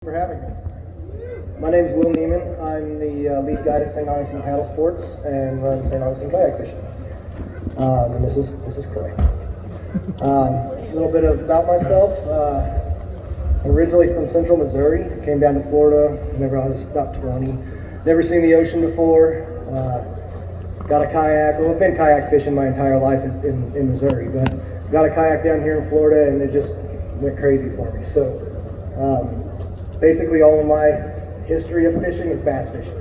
For having me. My name is Will Neiman. I'm the lead guide at St. Augustine Paddle Sports and run St. Augustine Kayak Fishing. And this is Clay. A little bit about myself. Originally from Central Missouri, came down to Florida whenever I was about 20. Never seen the ocean before. Got a kayak. Well, I've been kayak fishing my entire life in Missouri, but got a kayak down here in Florida, and it just went crazy for me. So. Basically, all of my history of fishing is bass fishing.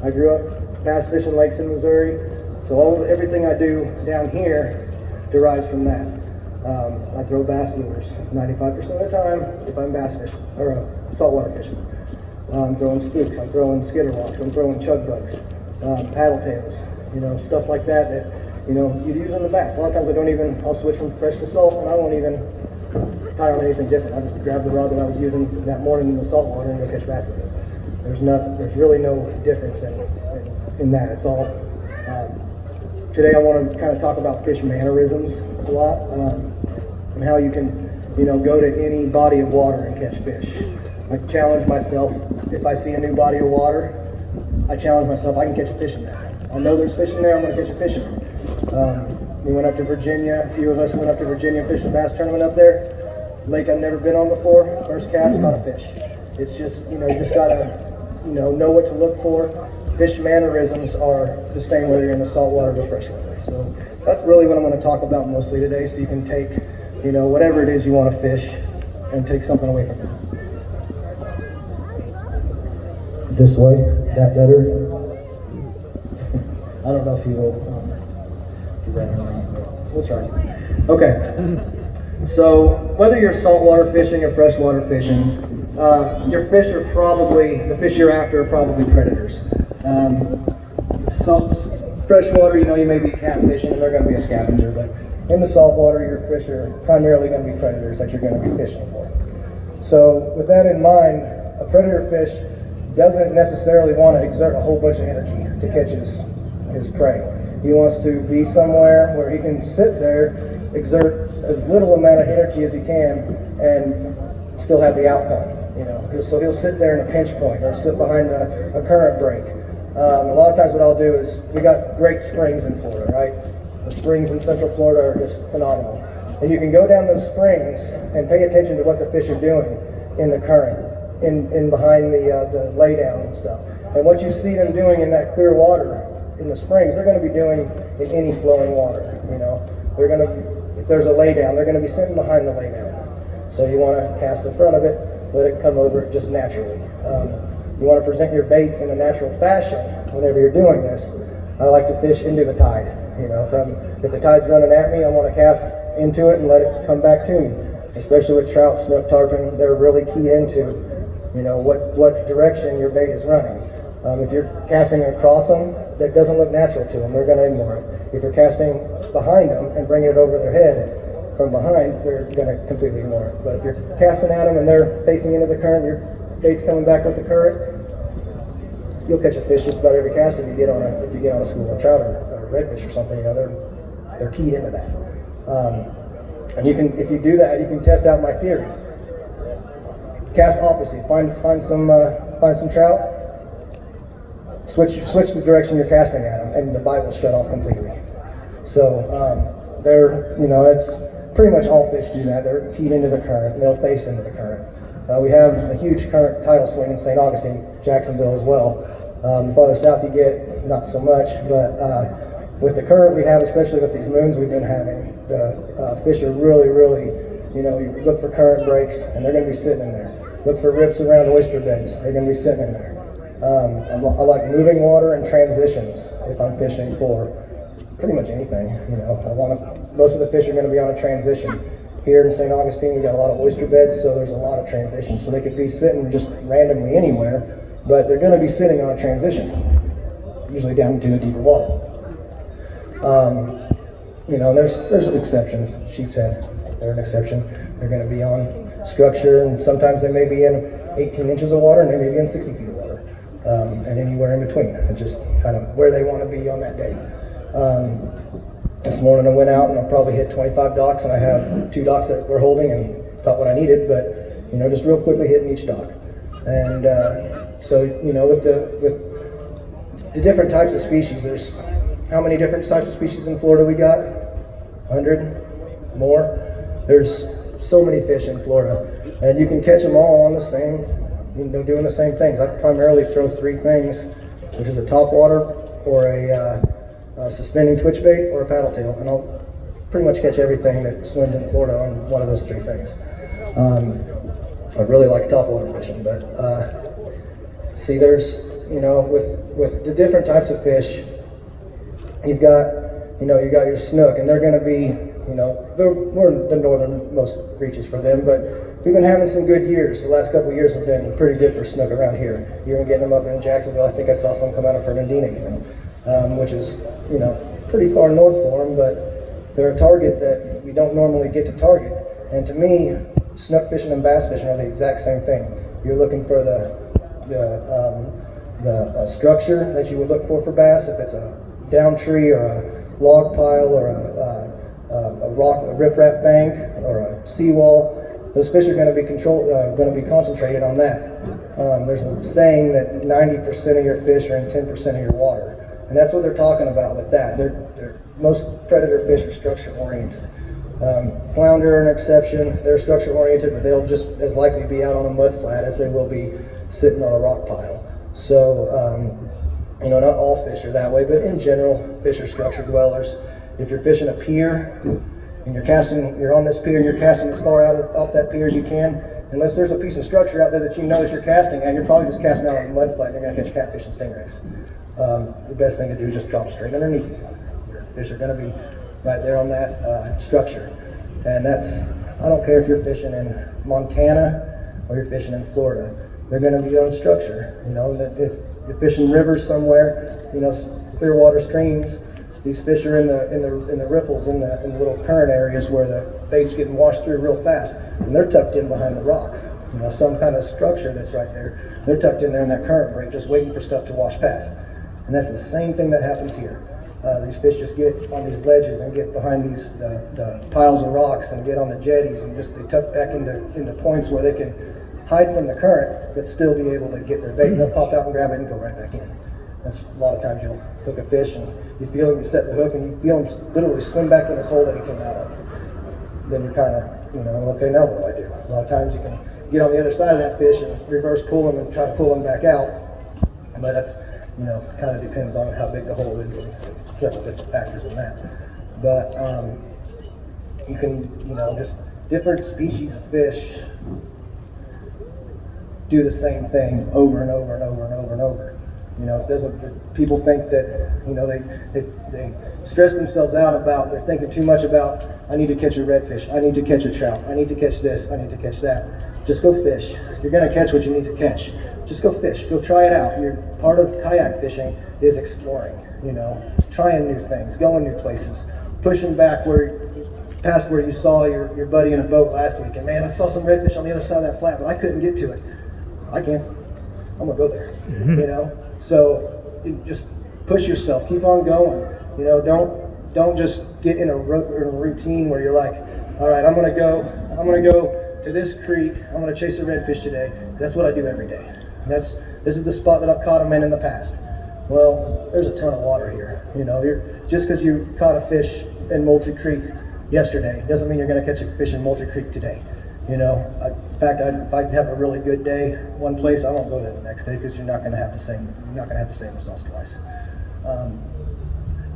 I grew up bass fishing lakes in Missouri, so everything I do down here derives from that. I throw bass lures 95% of the time if I'm bass fishing or saltwater fishing. I'm throwing spooks, I'm throwing skitterwalks, I'm throwing chug bugs, paddle tails, stuff like that you'd use on the bass. A lot of times I'll switch from fresh to salt, and I won't even tie on anything different. I just grab the rod that I was using that morning in the salt water and go catch bass with it. There's really no difference in that. It's all. Today I want to kind of talk about fish mannerisms a lot, and how you can, go to any body of water and catch fish. I challenge myself. If I see a new body of water, I challenge myself. I can catch a fish in that. I know there's fish in there. I'm going to catch a fish in it. We went up to Virginia. A few of us went up to Virginia, fished a bass tournament up there. Lake I've never been on before. First cast, caught a fish. It's just, you just gotta, know what to look for. Fish mannerisms are the same whether you're in the saltwater or freshwater. So that's really what I'm going to talk about mostly today. So you can take, whatever it is you want to fish, and take something away from it. This way, that better. I don't know if you will do that or not, but we'll try. Okay. So whether you're saltwater fishing or freshwater fishing, your fish are the fish you're after are probably predators. Freshwater, you may be catfishing and they're going to be a scavenger, but in the saltwater, your fish are primarily going to be predators that you're going to be fishing for. So with that in mind, a predator fish doesn't necessarily want to exert a whole bunch of energy to catch his prey. He wants to be somewhere where he can sit there, exert as little amount of energy as he can, and still have the outcome. So he'll sit there in a pinch point or sit behind a current break. A lot of times what I'll do is, we got great springs in Florida, right? The springs in Central Florida are just phenomenal. And you can go down those springs and pay attention to what the fish are doing in the current, in behind the laydown and stuff. And what you see them doing in that clear water in the springs, they're going to be doing in any flowing water. They're going to, if there's a laydown, they're going to be sitting behind the laydown. So you want to cast the front of it, let it come over just naturally. You want to present your baits in a natural fashion whenever you're doing this. I like to fish into the tide. If the tide's running at me, I want to cast into it and let it come back to me. Especially with trout, snook, tarpon, they're really keyed into, what direction your bait is running. If you're casting across them, that doesn't look natural to them. They're going to ignore it. If you're casting behind them and bringing it over their head from behind, they're going to completely ignore it. But if you're casting at them and they're facing into the current, your bait's coming back with the current, you'll catch a fish just about every cast if you get on a school of trout or redfish or something. They're keyed into that. And if you do that, you can test out my theory. Cast opposite. Find some trout. Switch the direction you're casting at them, and the bite will shut off completely. So it's pretty much all fish do that. They're keyed into the current, and they'll face into the current. We have a huge current tidal swing in St. Augustine, Jacksonville as well. Farther south you get, not so much, but with the current we have, especially with these moons we've been having, the fish are really, really, you look for current breaks, and they're going to be sitting in there. Look for rips around oyster beds, they're going to be sitting in there. I like moving water and transitions if I'm fishing for pretty much anything. Most of the fish are going to be on a transition. Here in St. Augustine, we got a lot of oyster beds, so there's a lot of transitions. So they could be sitting just randomly anywhere, but they're going to be sitting on a transition, usually down into the deeper water. There's exceptions. Sheepshead, they're an exception. They're going to be on structure, and sometimes they may be in 18 inches of water, and they may be in 60 feet of water. And anywhere in between. It's just kind of where they want to be on that day. This morning I went out and I probably hit 25 docks, and I have 2 docks that we're holding and caught what I needed, but just real quickly hitting each dock. And so, you know, with the different types of species, there's how many different types of species in Florida we got? 100 more? There's so many fish in Florida, and you can catch them all on the same, you know, doing the same things. I primarily throw three things, which is a topwater or a suspending twitch bait or a paddle tail, and I'll pretty much catch everything that swims in Florida on one of those three things. I really like topwater fishing, but see, there's, you know, with the different types of fish, you've got your snook, and they're going to be, you know, we're the northernmost reaches for them, but we've been having some good years. The last couple of years have been pretty good for snook around here. You're getting them up in Jacksonville. I think I saw some come out of Fernandina even, which is, you know, pretty far north for them, but they're a target that we don't normally get to target. And to me, snook fishing and bass fishing are the exact same thing. You're looking for the structure that you would look for bass, if it's a down tree or a log pile or a rock, a riprap bank or a seawall. Those fish are going to be going to be concentrated on that. There's a saying that 90% of your fish are in 10% of your water, and that's what they're talking about with that. Most predator fish are structure oriented. Flounder are an exception. They're structure oriented, but they'll just as likely be out on a mud flat as they will be sitting on a rock pile. So, you know, not all fish are that way, but in general, fish are structure dwellers. If you're fishing a pier and you're on this pier and you're casting as far off that pier as you can, unless there's a piece of structure out there that you notice you're casting at, you're probably just casting out on a mud flat and you're going to catch catfish and stingrays. The best thing to do is just drop straight underneath you. Your fish are going to be right there on that structure. And I don't care if you're fishing in Montana or you're fishing in Florida, they're going to be on structure. You know, if you're fishing rivers somewhere, you know, clear water streams, these fish are in the ripples, in the little current areas where the bait's getting washed through real fast, and they're tucked in behind the rock. You know, some kind of structure that's right there. They're tucked in there in that current break, just waiting for stuff to wash past. And that's the same thing that happens here. These fish just get on these ledges and get behind these the piles of rocks and get on the jetties, and just they tuck back into points where they can hide from the current but still be able to get their bait. And they'll pop out and grab it and go right back in. That's a lot of times you'll hook a fish and you feel him, you set the hook, and you feel him literally swim back in this hole that he came out of. Then you're kind of, you know, okay, now what do I do? A lot of times you can get on the other side of that fish and reverse pull him and try to pull him back out. But that's, you know, kind of depends on how big the hole is, and several different factors in that. But you can, you know, just different species of fish do the same thing over and over and over and over and over. You know, people think that, you know, they stress themselves out about, they're thinking too much about, I need to catch a redfish, I need to catch a trout, I need to catch this, I need to catch that. Just go fish. You're going to catch what you need to catch. Just go fish. Go try it out. Part of kayak fishing is exploring, you know, trying new things, going new places, pushing back past where you saw your buddy in a boat last week, and man, I saw some redfish on the other side of that flat, but I couldn't get to it. I can. I'm going to go there, you know. So just push yourself, keep on going. You know, don't just get in a routine where you're like, all right, I'm gonna go to this creek, I'm gonna chase a redfish today. That's what I do every day. This is the spot that I've caught them in the past. Well, there's a ton of water here. You know, just because you caught a fish in Moultrie Creek yesterday doesn't mean you're gonna catch a fish in Moultrie Creek today. You know, in fact, if I have a really good day one place, I won't go there the next day because you're not going to have the same results twice.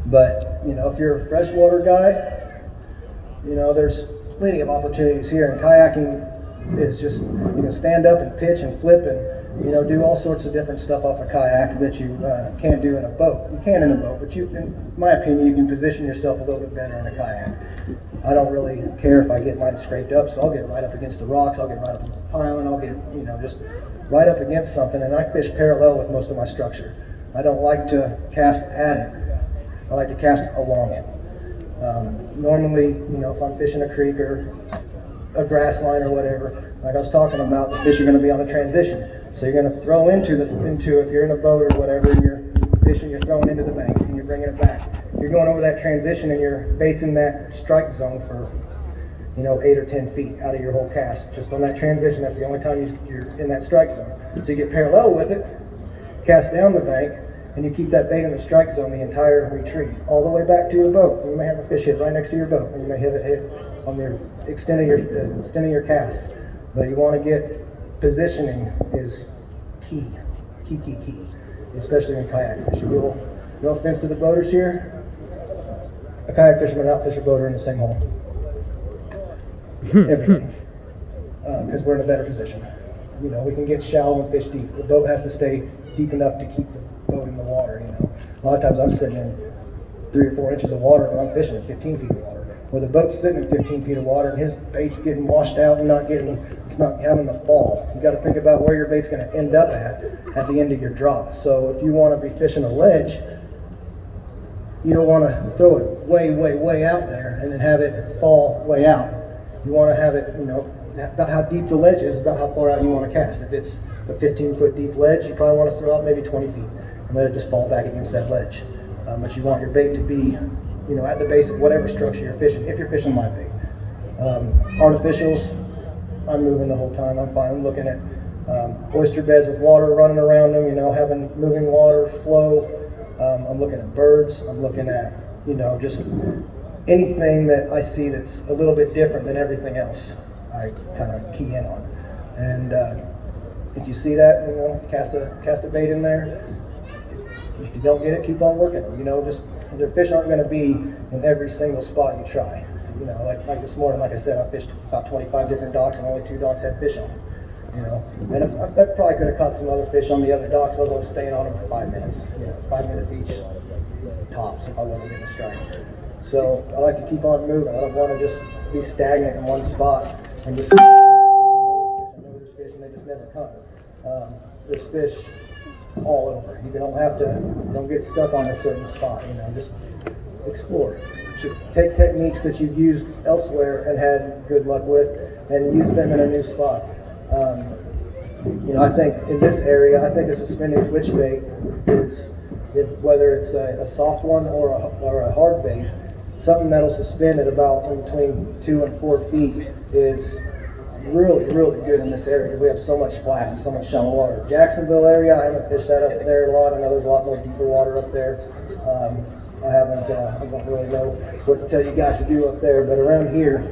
But you know, if you're a freshwater guy, you know, there's plenty of opportunities here. And kayaking is just, you can stand up and pitch and flip and, you know, do all sorts of different stuff off a kayak that you can't do in a boat. You can in a boat, but in my opinion, you can position yourself a little bit better in a kayak. I don't really care if I get mine scraped up, so I'll get right up against the rocks, I'll get right up against the piling, I'll get, you know, just right up against something, and I fish parallel with most of my structure. I don't like to cast at it, I like to cast along it. Normally, you know, if I'm fishing a creek or a grass line or whatever, like I was talking about, the fish are going to be on a transition. So you're going to throw into if you're in a boat or whatever, and you're fishing, you're throwing into the bank, and you're bringing it back. You're going over that transition, and your bait's in that strike zone for 8 or 10 feet out of your whole cast. Just on that transition, that's the only time you're in that strike zone. So you get parallel with it, cast down the bank, and you keep that bait in the strike zone the entire retrieve, all the way back to your boat. You may have a fish hit right next to your boat, and you may have it hit on your extending your cast. But you want to get positioning is key, especially in kayak fishing. No offense to the boaters here, a kayak fisherman and outfisher boater in the same hole. Everything, because we're in a better position. We can get shallow and fish deep. The boat has to stay deep enough to keep the boat in the water. A lot of times I'm sitting in 3 or 4 inches of water, but I'm fishing at 15 feet of water. Where the boat's sitting in 15 feet of water and his bait's getting washed out and it's not having the fall. You got to think about where your bait's going to end up at the end of your drop. So if you want to be fishing a ledge, you don't want to throw it way out there and then have it fall way out. You want to have it, about how deep the ledge is, about how far out you want to cast. If it's a 15-foot deep ledge, you probably want to throw out maybe 20 feet and let it just fall back against that ledge. But you want your bait to be, at the base of whatever structure you're fishing, if you're fishing live bait. Artificials, I'm moving the whole time. I'm fine. I'm looking at oyster beds with water running around them, having moving water flow. I'm looking at birds. I'm looking at, just anything that I see that's a little bit different than everything else, I kind of key in on. And if you see that, cast a bait in there. If you don't get it, keep on working. The fish aren't going to be in every single spot you try. Like this morning, like I said, I fished about 25 different docks and only 2 docks had fish on them. And I probably could have caught some other fish on the other docks, but I was staying on them for 5 minutes. 5 minutes each tops if I wasn't getting a strike. So I like to keep on moving. I don't want to just be stagnant in one spot and just there's fish and they just never come. There's fish all over. You don't get stuck on a certain spot. Just explore. Take techniques that you've used elsewhere and had good luck with, and use them in a new spot. I think in this area, I think a suspended twitch bait is, whether it's a soft one or a hard bait, something that'll suspend at about between 2 and 4 feet is really good in this area because we have so much flats and so much shallow water. Jacksonville area, I haven't fished that up there a lot. I know there's a lot more deeper water up there. I don't really know what to tell you guys to do up there, but around here,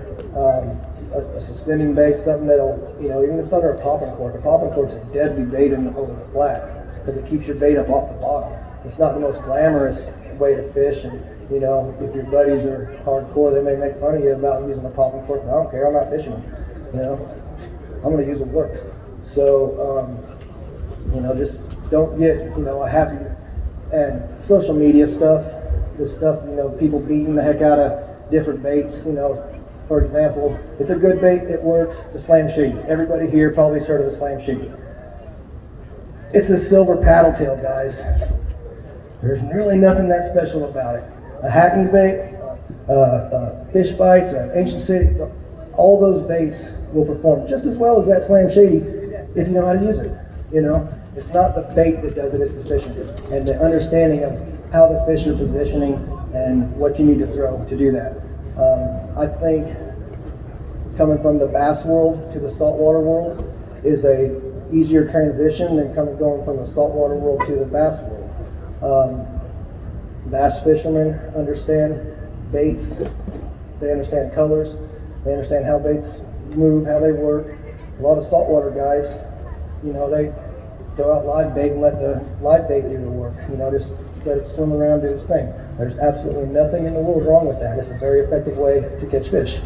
a suspending bait, something that'll, even if it's under a popping cork. A popping cork's a deadly bait over the flats because it keeps your bait up off the bottom. It's not the most glamorous way to fish, and if your buddies are hardcore, they may make fun of you about using a popping cork. I don't care. I'm not fishing them. I'm going to use what works. So, just don't get, a happy and social media stuff. The stuff, people beating the heck out of different baits. For example, it's a good bait. It works. The Slam Shady. Everybody here probably heard of the Slam Shady. It's a silver paddle tail, guys. There's really nothing that special about it. A Hackney bait, Fishbites, an Ancient City, all those baits will perform just as well as that Slam Shady if you know how to use it. It's not the bait that does it, it's the fishing. And the understanding of how the fish are positioning and what you need to throw to do that. I think coming from the bass world to the saltwater world is a easier transition than going from the saltwater world to the bass world. Bass fishermen understand baits, they understand colors, they understand how baits move, how they work. A lot of saltwater guys, they throw out live bait and let the live bait do the work. Just let it swim around, do its thing. There's absolutely nothing in the world wrong with that. It's a very effective way to catch fish.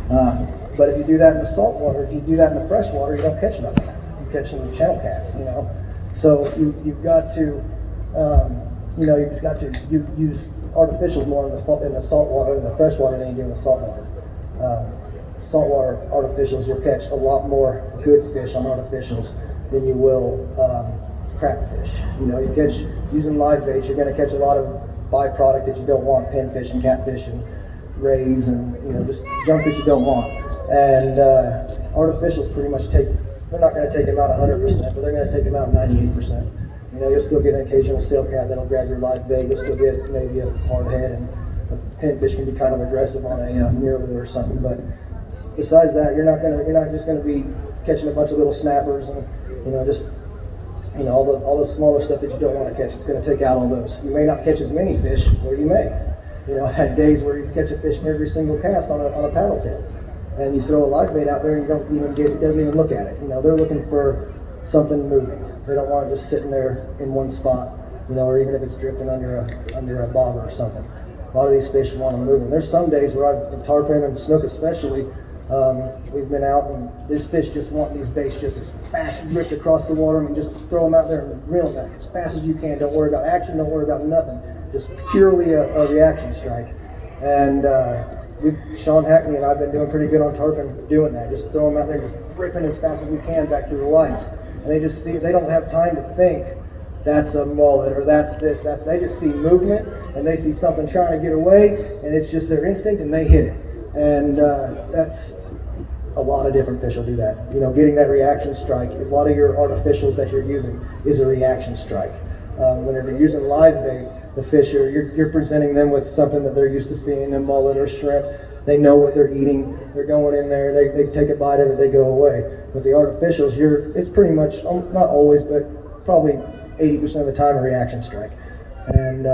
But if you do that in the saltwater, if you do that in the freshwater, you don't catch nothing. You catch some channel cats, So you've got to, you've got to use artificials more in the saltwater than the freshwater than you do in the saltwater. Saltwater artificials, you'll catch a lot more good fish on artificials than you will crap fish. You catch, using live baits, you're going to catch a lot of byproduct that you don't want, pinfish and catfish and rays and just junk that you don't want. And artificials pretty much they're not going to take them out 100%, but they're going to take them out 98%. You'll still get an occasional sail cat that'll grab your live bait. You'll still get maybe a hard head, and a pinfish can be kind of aggressive on a mirror lure or something. But besides that, you're not just gonna be catching a bunch of little snappers and just all the smaller stuff that you don't want to catch. It's going to take out all those. You may not catch as many fish, or you may. I had days where you catch a fish in every single cast on a paddle tail, and you throw a live bait out there and you don't even get it, doesn't even look at it. They're looking for something moving. They don't want it just sitting there in one spot, or even if it's drifting under a bobber or something. A lot of these fish want to move. And there's some days where I've been tarpon and snook especially. We've been out and these fish just want these baits just as fast, drift across the water, and just throw them out there and reel them back as fast as you can. Don't worry about action, don't worry about nothing. Just purely a reaction strike. And Sean Hackney and I've been doing pretty good on tarpon doing that. Just throw them out there, just ripping as fast as we can back through the lights. And they don't have time to think that's a mullet or that's this, they just see movement and they see something trying to get away, and it's just their instinct and they hit it. And that's a lot of different fish will do that. Getting that reaction strike. A lot of your artificials that you're using is a reaction strike. Whenever you're using live bait, the fish you're presenting them with something that they're used to seeing, a mullet or shrimp. They know what they're eating. They're going in there. They take a bite of it. They go away. With the artificials, it's pretty much not always, but probably 80% of the time a reaction strike. And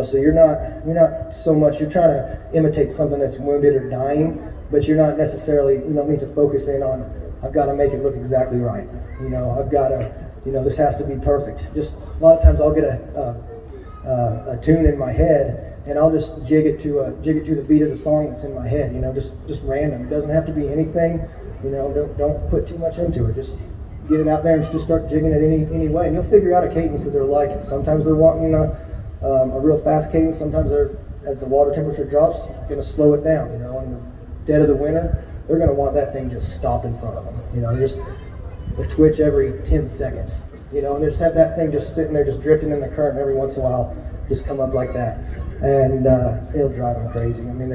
so you're not so much, you're trying to imitate something that's wounded or dying, but you're not necessarily, you don't need to focus in on, I've got to make it look exactly right. I've got to, this has to be perfect. Just a lot of times I'll get a tune in my head and I'll just jig it to the beat of the song that's in my head, just random. It doesn't have to be anything, don't put too much into it. Just get it out there and just start jigging it any way, and you'll figure out a cadence that they're liking. Sometimes they're wanting a real fast cadence. Sometimes as the water temperature drops, going to slow it down. In the dead of the winter, they're going to want that thing just stop in front of them. Just a twitch every 10 seconds. And just have that thing just sitting there, just drifting in the current. And every once in a while, just come up like that, and it'll drive them crazy. I mean,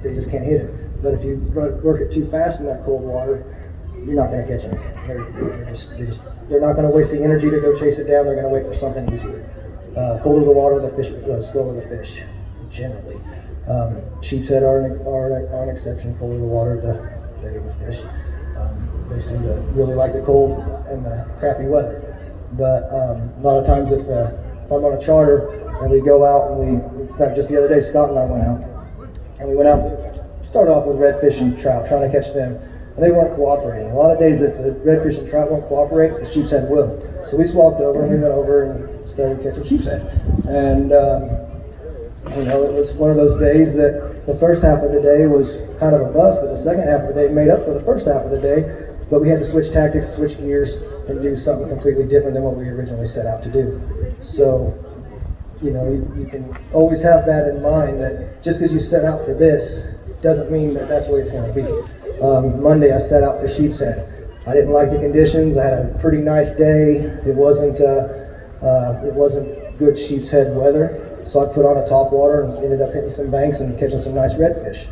they just can't hit it. But if you work it too fast in that cold water, you're not going to catch anything. They're not going to waste the energy to go chase it down. They're going to wait for something easier. Colder the water, the slower the fish, generally. Sheepshead are an exception. Colder the water, the better the fish. They seem to really like the cold and the crappy weather. But a lot of times if I'm on a charter and we go out and in fact just the other day Scott and I went out, and we went out, started off with redfish and trout, trying to catch them. And they weren't cooperating. A lot of days if the redfish and trout won't cooperate, the sheepshead will. So we swapped over and we went over and started catching sheepshead. And it was one of those days that the first half of the day was kind of a bust, but the second half of the day made up for the first half of the day. But we had to switch tactics, switch gears, and do something completely different than what we originally set out to do. So, you can always have that in mind, that just because you set out for this doesn't mean that that's what it's going to be. Monday I set out for sheepshead. I didn't like the conditions. I had a pretty nice day. It wasn't good sheepshead weather, so I put on a top water and ended up hitting some banks and catching some nice redfish.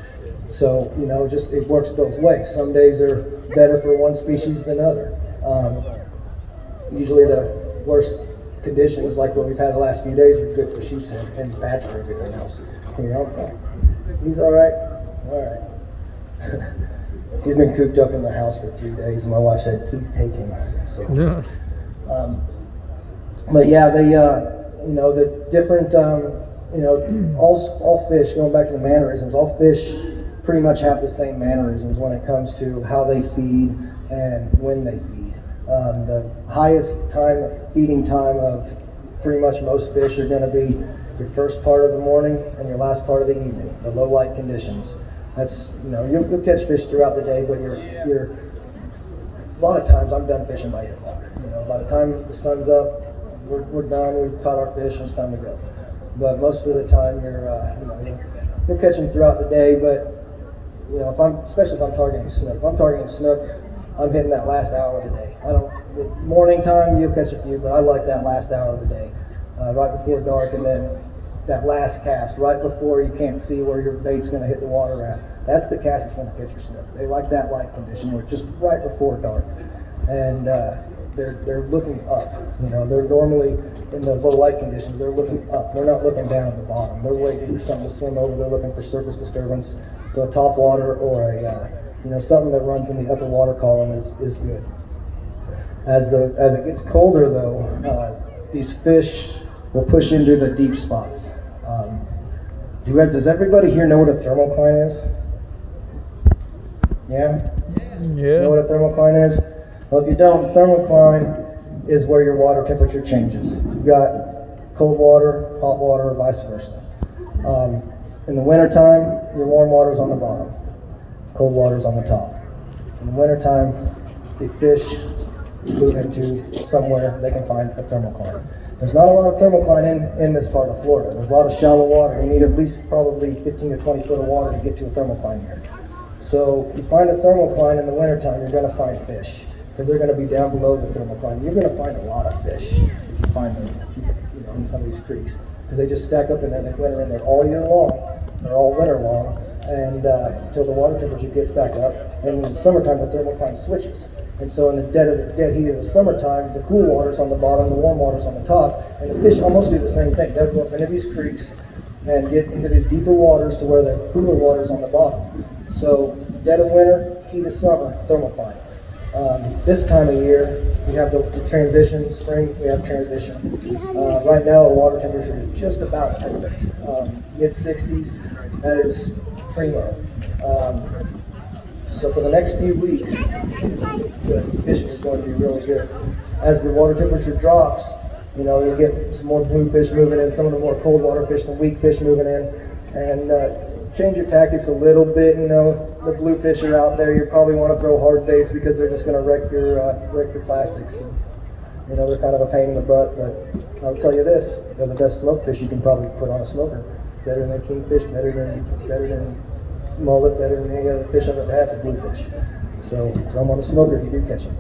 So just it works both ways. Some days are better for one species than other. Usually the worst conditions, like what we've had the last few days, are good for sheepshead and bad for everything else. He's all right. All right. He's been cooped up in the house for 3 days, and my wife said, please take him. So, Yeah. But yeah, the different, all fish, going back to the mannerisms, all fish pretty much have the same mannerisms when it comes to how they feed and when they feed. The highest feeding time of pretty much most fish are going to be your first part of the morning and your last part of the evening, the low light conditions. That's, you'll catch fish throughout the day, but you're a lot of times I'm done fishing by 8 o'clock. By the time the sun's up, we're done, we've caught our fish, and it's time to go. But most of the time you're catching throughout the day, but especially if I'm targeting snook. If I'm targeting snook, I'm hitting that last hour of the day. The morning time you'll catch a few, but I like that last hour of the day, right before dark, and then that last cast right before you can't see where your bait's going to hit the water at. That's the cast that's going to catch your snook. They like that light condition, where just right before dark, and they're looking up. They're normally in the low light conditions. They're looking up. They're not looking down at the bottom. They're waiting for something to swim over. They're looking for surface disturbance. So a top water or a something that runs in the upper water column is good. As it gets colder though, these fish will push into the deep spots. Does everybody here know what a thermocline is? Yeah? Yeah. Know what a thermocline is? Well, if you don't, thermocline is where your water temperature changes. You've got cold water, hot water, or vice versa. In the wintertime, your warm water is on the bottom, cold water is on the top. In the wintertime, the fish move into somewhere they can find a thermocline. There's not a lot of thermocline in this part of Florida. There's a lot of shallow water. You need at least probably 15 to 20 foot of water to get to a thermocline here. So you find a thermocline in the wintertime, you're going to find fish because they're going to be down below the thermocline. You're going to find a lot of fish if you find them in some of these creeks because they just stack up in there. They winter in there all year long. They're all winter long and until the water temperature gets back up. And in the summertime, the thermocline switches. And so in the dead heat of the summertime, the cool water's on the bottom, the warm water's on the top, and the fish almost do the same thing. They'll go up into these creeks and get into these deeper waters to where the cooler water's on the bottom. So dead of winter, heat of summer, thermocline. This time of year, we have the transition. Spring, we have transition. Right now, the water temperature is just about perfect. Mid-60s, that is primo. So for the next few weeks, the fishing is going to be really good. As the water temperature drops, you'll get some more bluefish moving in, some of the more cold water fish, the weak fish moving in, and change your tactics a little bit. The bluefish are out there. You probably want to throw hard baits because they're just going to wreck your plastics. And, they're kind of a pain in the butt, but I'll tell you this: they're the best smoke fish you can probably put on a smoker. Better than kingfish, better than mullet, better than any other fish I've ever had. It's a bluefish. So throw them on a smoker if you do catch them.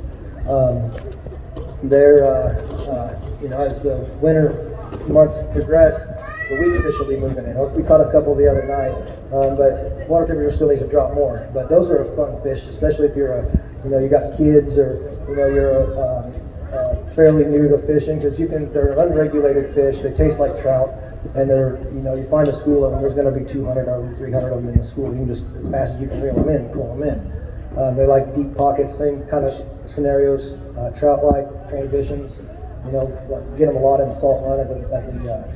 As the winter months progress, the weak fish will be moving in. We caught a couple the other night, but water temperature still needs to drop more. But those are a fun fish, especially if you're you got kids or you're fairly new to fishing, because they're unregulated fish. They taste like trout. And you find a school of them, there's going to be 200 of them, 300 of them in the school. You can just, as fast as you can reel them in, pull them in. They like deep pockets, same kind of scenarios, trout-like transitions. Get them a lot in salt run at the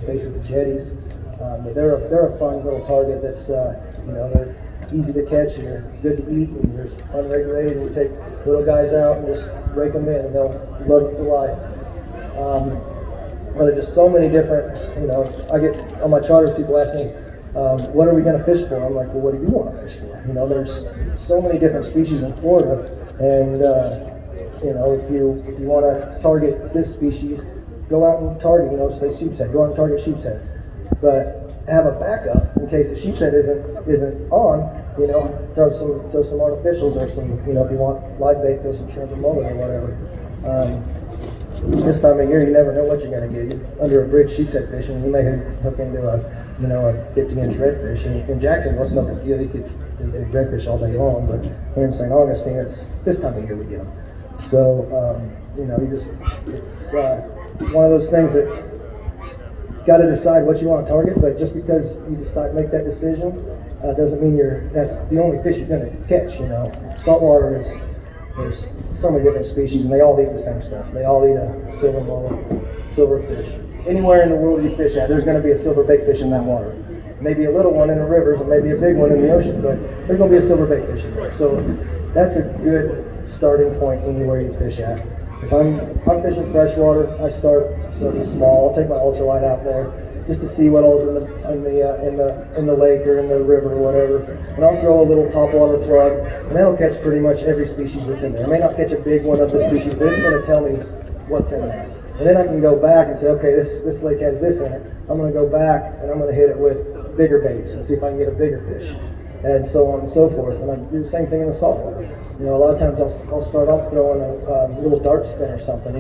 base of the jetties. But they're a fun little target that's, they're easy to catch and they're good to eat and they're unregulated. And you take little guys out and just rake them in and they'll love it for life. But there's just so many different, I get on my charters, people ask me, what are we going to fish for? I'm like, well, what do you want to fish for? There's so many different species in Florida, and if you want to target this species, go out and target, say sheepshead, go out and target sheepshead. But have a backup in case the sheepshead isn't on, throw some artificials or some, if you want live bait, throw some shrimp and mullet or whatever. This time of year, you never know what you're going to get. You're under a bridge sheepshead fishing, you may hook into a 50-inch redfish. In Jacksonville, it's no big deal. You could do redfish all day long, but here in St. Augustine, it's this time of year we get them. So, it's one of those things that you got to decide what you want to target. But just because you make that decision, doesn't mean that's the only fish you're going to catch. Saltwater there's so many different species, and they all eat the same stuff. They all eat a silver mullet, silverfish. Anywhere in the world you fish at, there's going to be a silver baitfish in that water. Maybe a little one in the rivers, and maybe a big one in the ocean, but there's going to be a silver baitfish in there. So that's a good starting point anywhere you fish at. If I'm fishing freshwater, I start something small. I'll take my ultralight out there just to see what all's in the lake or in the river or whatever, and I'll throw a little topwater plug, and that'll catch pretty much every species that's in there. I may not catch a big one of the species, but it's going to tell me what's in there. And then I can go back and say, okay, this lake has this in it. I'm going to go back and I'm going to hit it with bigger baits and see if I can get a bigger fish, and so on and so forth. And I do the same thing in the saltwater. A lot of times I'll start off throwing a little dart spin or something.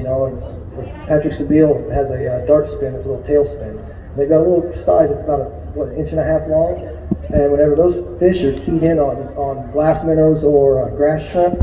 Patrick Sebille has a dart spin, it's a little tail spin. They've got a little size, it's about an inch and a half long, and whenever those fish are keyed in on glass minnows or grass shrimp,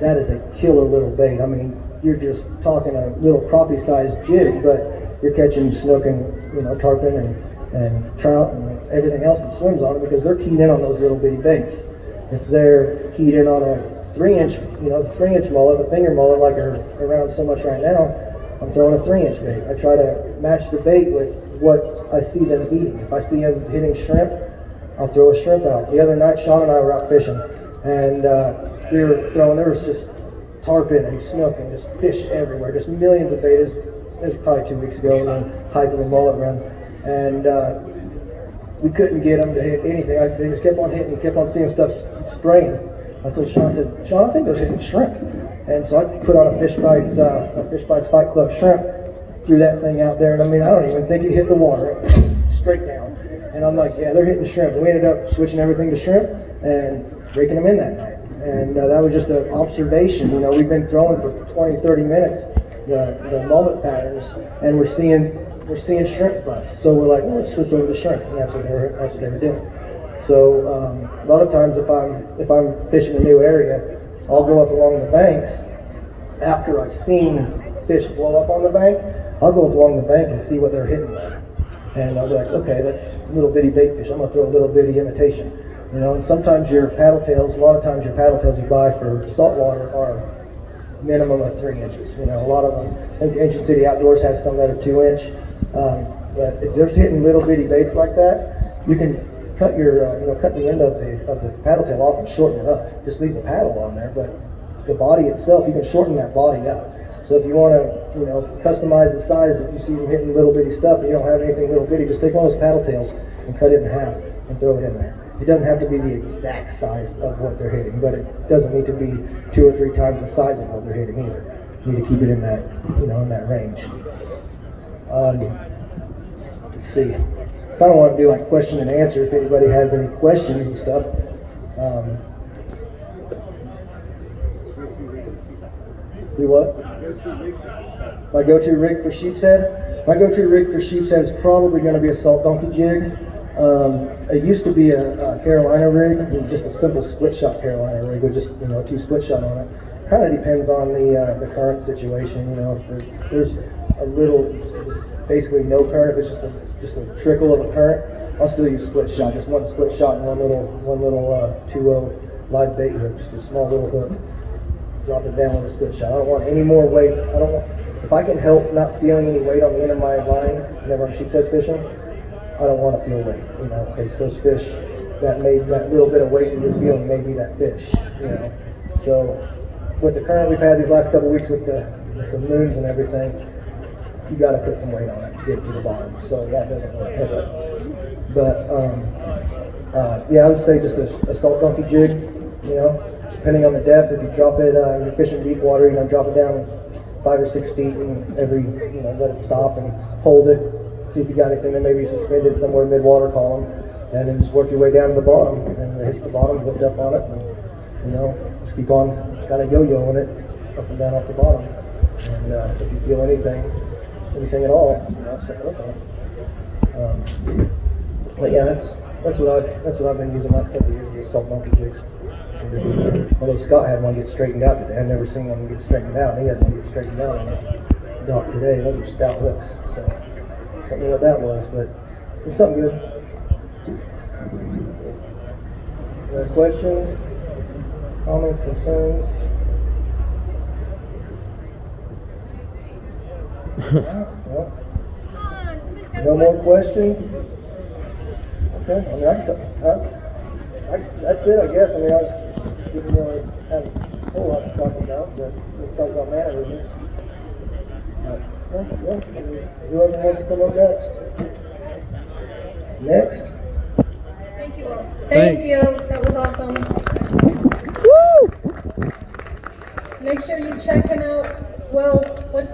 that is a killer little bait. I mean, you're just talking a little crappie-sized jig, but you're catching snook and, you know, tarpon and trout and everything else that swims on it, because they're keyed in on those little bitty baits. If they're keyed in on a 3-inch, you know, the 3-inch mullet, the finger mullet, like are around so much right now, I'm throwing a 3-inch bait. I try to match the bait with what I see them eating. If I see them hitting shrimp, I'll throw a shrimp out. The other night, Sean and I were out fishing, and we were throwing, there was just tarpon and snook and just fish everywhere, just millions of bait. It was probably 2 weeks ago, and then height of the mullet run, and we couldn't get them to hit anything. They just kept on hitting, kept on seeing stuff spraying. I told Sean, I said, Sean, I think those hitting shrimp. And so I put on a Fishbites Fight Club shrimp, threw that thing out there, and I mean, I don't even think it hit the water, straight down. And I'm like, yeah, they're hitting shrimp. And we ended up switching everything to shrimp and breaking them in that night. And that was just an observation. You know, we've been throwing for 20, 30 minutes, the mullet patterns, and we're seeing shrimp bust. So we're like, oh, let's switch over to shrimp, and that's what they were doing. So a lot of times, if I'm fishing a new area, I'll go up along the banks after I've seen fish blow up on the bank. I'll go up along the bank and see what they're hitting at, and I'll be like, okay, that's little bitty bait fish. I'm gonna throw a little bitty imitation, you know. And sometimes your paddle tails, a lot of times your paddle tails you buy for saltwater are minimum of 3 inches. You know, a lot of them. I think Ancient City Outdoors has some that are 2-inch. But if they're hitting little bitty baits like that, you can cut cut the end of the paddle tail off and shorten it up. Just leave the paddle on there, but the body itself, you can shorten that body up. So if you want to, you know, customize the size, if you see them hitting little bitty stuff and you don't have anything little bitty, just take one of those paddle tails and cut it in half and throw it in there. It doesn't have to be the exact size of what they're hitting, but it doesn't need to be 2 or 3 times the size of what they're hitting either. You need to keep it in that, you know, in that range. Let's see. I kind of want to do like question and answer if anybody has any questions and stuff. Do what? My go-to rig for Sheepshead? My go-to rig for Sheepshead is probably going to be a salt donkey jig. It used to be a Carolina rig, just a simple split shot Carolina rig with just, you know, 2 split shot on it. Kind of depends on the current situation. You know, if there's a little, basically no current, if it's just a trickle of a current, I'll still use split shot, just one split shot and one little 2-0 live bait hook, just a small little hook. Drop it down with a split shot. I don't want any more weight. If I can help not feeling any weight on the end of my line whenever I'm sheepshead fishing, I don't want to feel weight. You know, because those fish that little bit of weight that you're feeling may be that fish. You know, so with the current we've had these last couple of weeks with the moons and everything, you got to put some weight on it to get it to the bottom. So that doesn't really help it. But yeah, I would say just a salt donkey jig. You know. Depending on the depth, if you drop it, you're fishing deep water, you know, drop it down 5 or 6 feet and let it stop and hold it. See if you got anything that may be suspended somewhere mid-water column, and then just work your way down to the bottom. And it hits the bottom, lift up on it, and, you know, just keep on kind of yo-yoing it up and down off the bottom. And if you feel anything at all, you know, set it up on it. But yeah, that's what I've been using the last couple of years, is salt donkey jigs. Although Scott had one get straightened out today. I've never seen one get straightened out. He had one get straightened out on the dock today. Those are stout hooks. So I don't know what that was, but it was something good. Any questions, comments, concerns? No more questions? Okay. I mean, that's it, I guess. I mean, I didn't really have a whole lot to talk about, but we'll talk about mannerisms. Whoever wants to come up next. Next. Thank you all. Thank you. That was awesome. Woo! Make sure you check him out. Well, what's